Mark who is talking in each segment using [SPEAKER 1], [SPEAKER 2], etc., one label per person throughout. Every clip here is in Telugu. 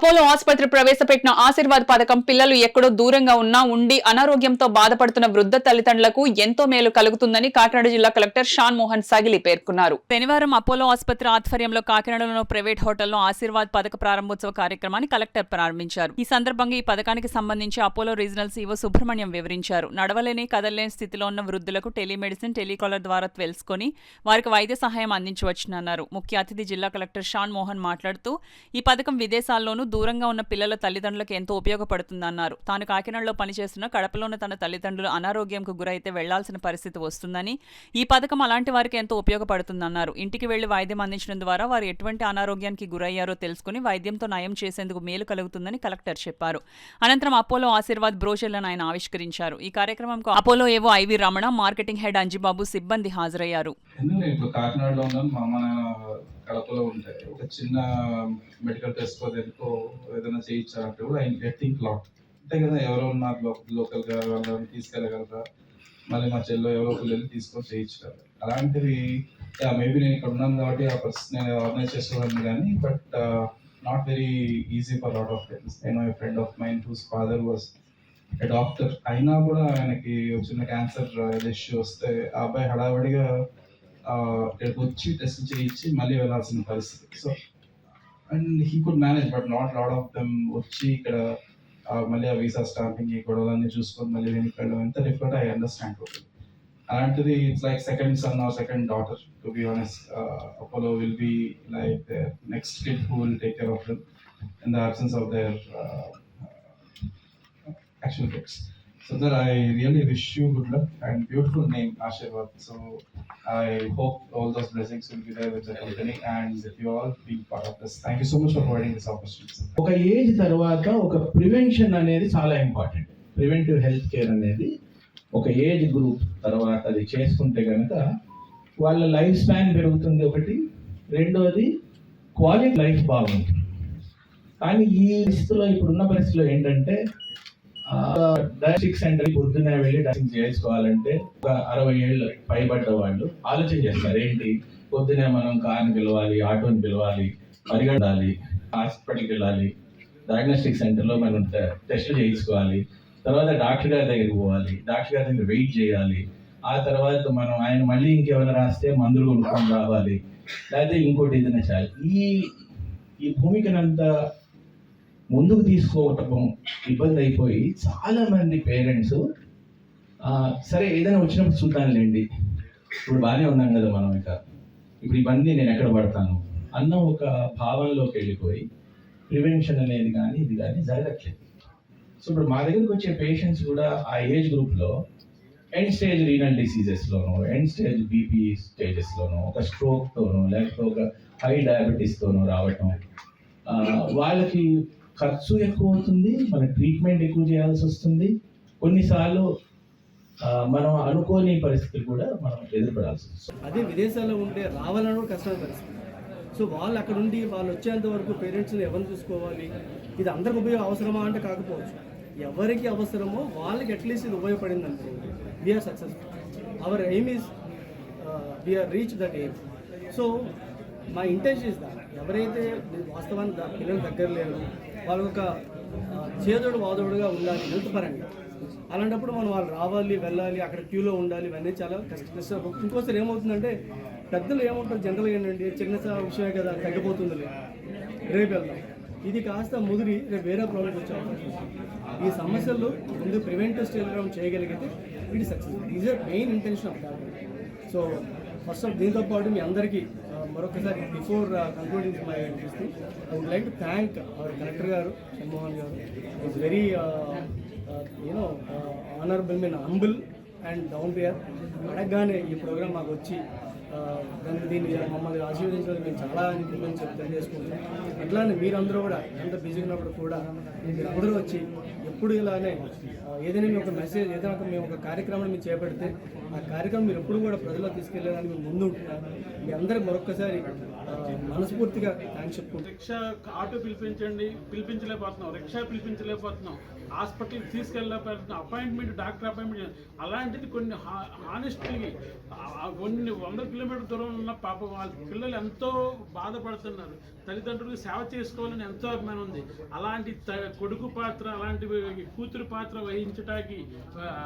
[SPEAKER 1] అపోలో ఆసుపత్రి ప్రవేశపెట్టిన ఆశీర్వాద్ పథకం పిల్లలు ఎక్కడో దూరంగా ఉన్నా ఉండి అనారోగ్యంతో బాధపడుతున్న వృద్ధ తల్లిదండ్రులకు ఎంతో మేలు కలుగుతుందని కాకినాడ జిల్లా కలెక్టర్ షాన్ మోహన్ సగిలి పేర్కొన్నారు. శనివారం అపోలో ఆసుపత్రి ఆధ్వర్యంలో కాకినాడలో ప్రైవేట్ హోటల్లో ఆశీర్వాద్ పథక ప్రారంభోత్సవ కార్యక్రమాన్ని కలెక్టర్ ప్రారంభించారు. ఈ సందర్భంగా ఈ పథకానికి సంబంధించి అపోలో రీజనల్ సీఓ సుబ్రహ్మణ్యం వివరించారు. నడవలేని కదలలేని స్థితిలో ఉన్న వృద్ధులకు టెలిమెడిసిన్ టెలికాలర్ ద్వారా తెలుసుకుని వారికి వైద్య సహాయం అందించవచ్చునన్నారు. ముఖ్య అతిథి జిల్లా కలెక్టర్ షాన్ మోహన్ మాట్లాడుతూ ఈ పథకం విదేశాల్లోనూ దూరంగా ఉన్న పిల్లల తల్లిదండ్రులకు ఎంతో ఉపయోగపడుతుందన్నారు. తాను కాకినాడలో పనిచేస్తున్న కడపలోని తన తల్లిదండ్రులు అనారోగ్యంకు గురైతే వెళ్లాల్సిన పరిస్థితి వస్తుందని, ఈ పథకం అలాంటి వారికి ఎంతో ఉపయోగపడుతుందన్నారు. ఇంటికి వెళ్లి వైద్యం అందించడం ద్వారా వారు ఎటువంటి అనారోగ్యానికి గురయ్యారో తెలుసుకుని వైద్యంతో నయం చేసేందుకు మేలు కలుగుతుందని కలెక్టర్ చెప్పారు. అనంతరం అపోలో ఆశీర్వాద్ బ్రోషర్లను ఆయన ఆవిష్కరించారు. ఈ కార్యక్రమంకు అపోలో ఏవో IV Ramana, marketing head Anjibabu సిబ్బంది హాజరయ్యారు.
[SPEAKER 2] కడపలో ఉంటాయి. ఒక చిన్న మెడికల్ టెస్ట్ దేనికో ఏదైనా చేయించాలంటే కూడా ఐ థింక్ లాట్ అంతే కదా. ఎవరో ఉన్నారు లోకల్గా వాళ్ళని తీసుకెళ్ళగలరా, మళ్ళీ మా చెల్లో ఎవరో ఒకరు వెళ్ళి తీసుకొని చేయించగలరు. అలాంటివి మేబీ నేను ఇక్కడ ఉన్నాను కాబట్టి ఆ పర్సన్ నేను ఆర్గనైజ్ చేసుకోగలను కానీ, but not very easy for lot of friends. నేను my friend of mine whose father was a doctor. అయినా కూడా ఆయనకి చిన్న క్యాన్సర్ ఇష్యూ వస్తే ఆ అబ్బాయి హడావడిగా ఇక్కడికి వచ్చి టెస్ట్ చేయించి మళ్ళీ వెళ్ళాల్సిన పరిస్థితి. So and he could manage, but not lot of them వచ్చి ఇక్కడ మళ్ళీ ఆ వీసా స్టాంపింగ్ ఈ గొడవలన్నీ చూసుకొని మళ్ళీ వెనక్కి వెళ్ళడం ఎంత డిఫరెంట్. I understand total. అలాంటిది it's like second son or second daughter to be honest. Apollo will be like their next kid who will take care of them in the absence of their actual kids. So that I really wish you good luck and beautiful name Ashirwad. So I hope all those blessings will be there with the company and you all be part of this. Thank you so much for providing this opportunity.
[SPEAKER 3] ఒక ఏజ్ తర్వాత ఒక ప్రివెన్షన్ అనేది చాలా ఇంపార్టెంట్. ప్రివెంటివ్ హెల్త్ కేర్ అనేది ఒక ఏజ్ గ్రూప్ తర్వాత అది చేసుకుంటే కనుక వాళ్ళ లైఫ్ స్పాన్ పెరుగుతుంది. ఒకటి, రెండోది క్వాలిటీ లైఫ్ బాగుంటుంది. కానీ ఈ పరిస్థితిలో ఇప్పుడున్న పరిస్థితిలో ఏంటంటే డయాగ్నోస్టిక్ సెంటర్ పొద్దున్నే వెళ్ళి డయాగ్నోస్ చేసుకోవాలంటే ఒక 60 ఏళ్ళు పైబడ్డ వాళ్ళు ఆలోచన చేస్తారు, ఏంటి పొద్దునే మనం కార్ని పిలవాలి, ఆటోని పిలవాలి, పరిగెడాలి, హాస్పిటల్కి వెళ్ళాలి, డయాగ్నోస్టిక్ సెంటర్లో మనం టెస్టులు చేయించుకోవాలి, తర్వాత డాక్టర్ గారి దగ్గరికి పోవాలి, డాక్టర్ గారి దగ్గర వెయిట్ చేయాలి, ఆ తర్వాత మనం ఆయన మళ్ళీ ఇంకేమైనా రాస్తే మందులు కొనుక్కొని రావాలి, లేకపోతే ఇంకోటి ఏదైనా చేయాలి. ఈ భూమికనంతా ముందుకు తీసుకోవటం ఇబ్బంది అయిపోయి చాలా మంది పేరెంట్స్ సరే ఏదైనా వచ్చినప్పుడు చూద్దాంలేండి, ఇప్పుడు బాగానే ఉన్నాం కదా మనం, ఇప్పుడు ఇవన్నీ నేను ఎక్కడ పడతాను అన్న ఒక భావనలోకి వెళ్ళిపోయి ప్రివెన్షన్ అనేది కానీ ఇది కానీ జరగట్లేదు. సో ఇప్పుడు మా దగ్గరికి వచ్చే పేషెంట్స్ కూడా ఆ ఏజ్ గ్రూప్లో ఎండ్ స్టేజ్ రీనల్ డిసీజెస్లోనో, ఎండ్ స్టేజ్ బీపీ స్టేజెస్లోనో, ఒక స్ట్రోక్తోనో, లేకపోతే ఒక హై డయాబెటీస్తోనో రావటం, వాళ్ళకి ఖర్చు ఎక్కువ అవుతుంది, మన ట్రీట్మెంట్ ఎక్కువ చేయాల్సి వస్తుంది, కొన్నిసార్లు మనం అనుకోని పరిస్థితులు కూడా మనం ఎదుర్పడాల్సి వస్తుంది.
[SPEAKER 4] అదే విదేశాల్లో ఉంటే రావాలని కూడా కష్టమైన పరిస్థితి. సో వాళ్ళు అక్కడ ఉండి వాళ్ళు వచ్చేంత వరకు పేరెంట్స్ని ఎవరిని చూసుకోవాలి, ఇది అందరికి ఉపయోగం అవసరమా అంటే కాకపోవచ్చు. ఎవరికి అవసరమో వాళ్ళకి అట్లీస్ట్ ఇది ఉపయోగపడింది అనుకోండి, we are successful. Our aim is we are reach that aim. So మా ఇంటెన్షన్ ఇస్ దాట్ ఎవరైతే వాస్తవానికి పిల్లలు దగ్గర లేరు, వాళ్ళు ఒక చేదోడు వాదోడుగా ఉండాలి హెల్త్ పరంగా. అలాంటప్పుడు మనం వాళ్ళు రావాలి, వెళ్ళాలి, అక్కడ క్యూలో ఉండాలి, ఇవన్నీ చాలా కష్టం. ఇంకోసారి ఏమవుతుందంటే పెద్దలు ఏముంటారు జనరల్గా ఏంటంటే చిన్న విషయమే కదా తగ్గిపోతుంది, రేపు వెళ్దాం, ఇది కాస్త ముదిరి రేపు వేరే ప్రాబ్లమ్స్ వచ్చే అవకాశం. ఈ సమస్యలు ముందు ప్రివెంటివ్ స్టేజ్ చేయగలిగితే ఇది success. Is a main intention of government. So first of దీంతో పాటు మీ అందరికీ మరొకసారి before concluding my thing I would like to thank our collector గారు షణ్మోహన్ గారు. Is very honourable, mean humble and down to earth. అడగగానే ఈ ప్రోగ్రామ్ మాకు వచ్చి దీన్ని మమ్మల్ని ఆశీర్వదించడం మేము చాలా తెలియజేసుకుంటాం. అట్లానే మీరందరూ కూడా ఎంత బిజీ ఉన్నప్పుడు కూడా మీరు అందరూ వచ్చి ఎప్పుడు ఇలానే ఏదైనా ఒక మెసేజ్ ఏదైనా మేము ఒక కార్యక్రమాన్ని మీరు చేపడితే ఆ కార్యక్రమం మీరు ఎప్పుడు కూడా ప్రజల్లో తీసుకెళ్లేదానికి మేము ముందు ఉంటున్నాం. మీ అందరికి మరొకసారి మనస్ఫూర్తిగా థ్యాంక్స్ చెప్పుకుంటాం.
[SPEAKER 5] రిక్షా ఆటో పిలిపించలేకపోతున్నాం, రిక్షా పిలిపించలేకపోతున్నాం, హాస్పిటల్కి తీసుకెళ్ళలేకపోతున్నాం, అపాయింట్మెంట్ డాక్టర్ అపాయింట్మెంట్. అలాంటిది కొన్ని హానెస్ట్లీ కొన్ని 100 కిలోమీటర్లు కిలోమీటర్ దూరం ఉన్న పాపం వాళ్ళ పిల్లలు ఎంతో బాధపడుతున్నారు. తల్లిదండ్రులకు సేవ చేసుకోవాలని ఎంతో అభిమానం ఉంది. అలాంటి కొడుకు పాత్ర, అలాంటి కూతురు పాత్ర వహించడానికి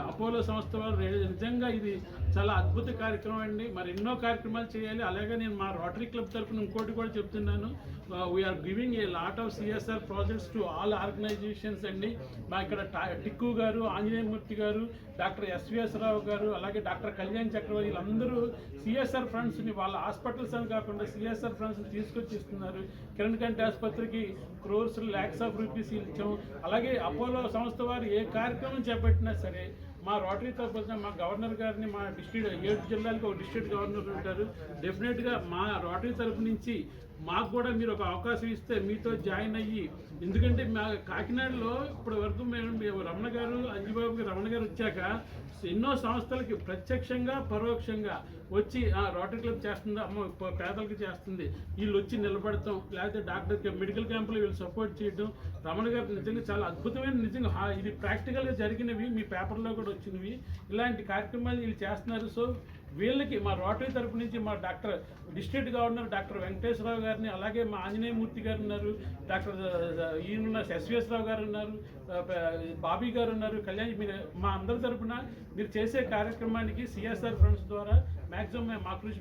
[SPEAKER 5] అపోలో సంస్థ వారు నిజంగా ఇది చాలా అద్భుత కార్యక్రమం అండి. మరి ఎన్నో కార్యక్రమాలు చేయాలి. అలాగే నేను మా రోటరీ క్లబ్ తరఫున ఇంకోటి కూడా చెప్తున్నాను, we are giving a lot of CSR projects to all organisations అండి. మా ఇక్కడ టిక్కు గారు, ఆంజనేయమూర్తి గారు, డాక్టర్ ఎస్విఎస్ రావు గారు, అలాగే డాక్టర్ కళ్యాణ్ చక్రవర్తి, వీళ్ళందరూ సిఎస్ఆర్ ఫండ్స్ని వాళ్ళ హాస్పిటల్స్ అని కాకుండా సిఎస్ఆర్ ఫండ్స్ని తీసుకొచ్చి ఇస్తున్నారు. కిరణ్ కంటి ఆసుపత్రికి క్రోర్స్ ల్యాక్స్ ఆఫ్ రూపీస్ ఇచ్చాం. అలాగే అపోలో సంస్థ వారు ఏ కార్యక్రమం చేపట్టినా సరే మా రోటరీ తరఫున మా గవర్నర్ గారిని, మా డిస్ట్రిక్ట్ 7 జిల్లాలకు ఒక డిస్ట్రిక్ట్ గవర్నర్ ఉంటారు, డెఫినెట్గా మా రోటరీ తరఫు నుంచి మాకు కూడా మీరు ఒక అవకాశం ఇస్తే మీతో జాయిన్ అయ్యి, ఎందుకంటే మా కాకినాడలో ఇప్పటి వరకు మేము రమణ గారు, అంజిబాబుకి రమణ గారు వచ్చాక ఎన్నో సంస్థలకి ప్రత్యక్షంగా పరోక్షంగా వచ్చి రోటరీ క్లబ్ చేస్తుంది, అమ్మ పేదలకు చేస్తుంది, వీళ్ళు వచ్చి నిలబడతాం, లేకపోతే డాక్టర్ మెడికల్ క్యాంపులో వీళ్ళు సపోర్ట్ చేయడం. రమణ గారు నిజంగా చాలా అద్భుతమైన, నిజంగా ఇది ప్రాక్టికల్గా జరిగినవి, మీ పేపర్లో కూడా వచ్చినవి. ఇలాంటి కార్యక్రమాలు వీళ్ళు చేస్తున్నారు. సో వీళ్ళకి మా రోటరీ తరపు నుంచి మా డిస్ట్రిక్ట్ గవర్నర్ డాక్టర్ వెంకటేశ్వరరావు గారిని, అలాగే మా ఆంజనేయమూర్తి గారు ఉన్నారు, డాక్టర్ ఈయన ఎస్విఎస్ రావు గారు ఉన్నారు, బాబీ గారు ఉన్నారు, కళ్యాణ్, మీరు మా అందరి తరపున మీరు చేసే కార్యక్రమానికి సిఎస్ఆర్ ఫండ్స్ ద్వారా మ్యాక్సిమం మా కృషి